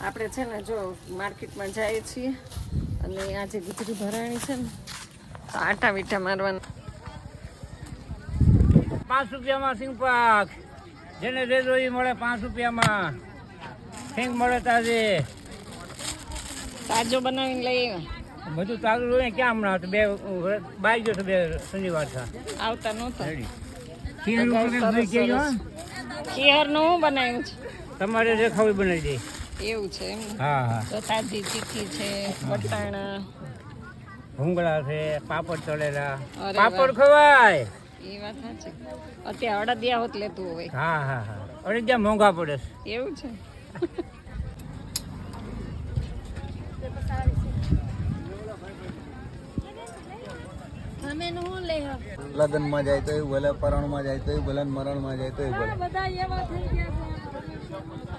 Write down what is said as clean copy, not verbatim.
આપણે છે ને જો માર્કેટમાં જઈએ છીએ અને આજે ગુજરી ભરાણી છે ને તો આટા વીટા મારવાના 5 રૂપિયામાં સિંગ પાક જેને દેજો એ મળે 5 રૂપિયામાં સિંગ મળે તાજી તાજો બનાવીને લઈ બધું તાજું હોય ક્યાં હમણાં તો 2 બાઈ ગયો તો 2 શનિવાર આવતા નહોતા ખીર નું હું બનાવ્યું છે તમારે જે ખાવી બનાવી દે એવું છે એમ હા હા તો તાજી તીખી છે વટાણા ભૂંગળા છે પાપડ તળેલા અરે પાપડ ખવાય એ વાત સાચી અત્યારે અડદિયા હોત લેતું હોય હા હા હા અડદિયા મોંઘા પડે એવું છે લગ્ન માં જાય તો ભલે પરણ માં જાય તો ભલે મરણ માં જાય તો ભલે બધા એવા થઈ ગયા છે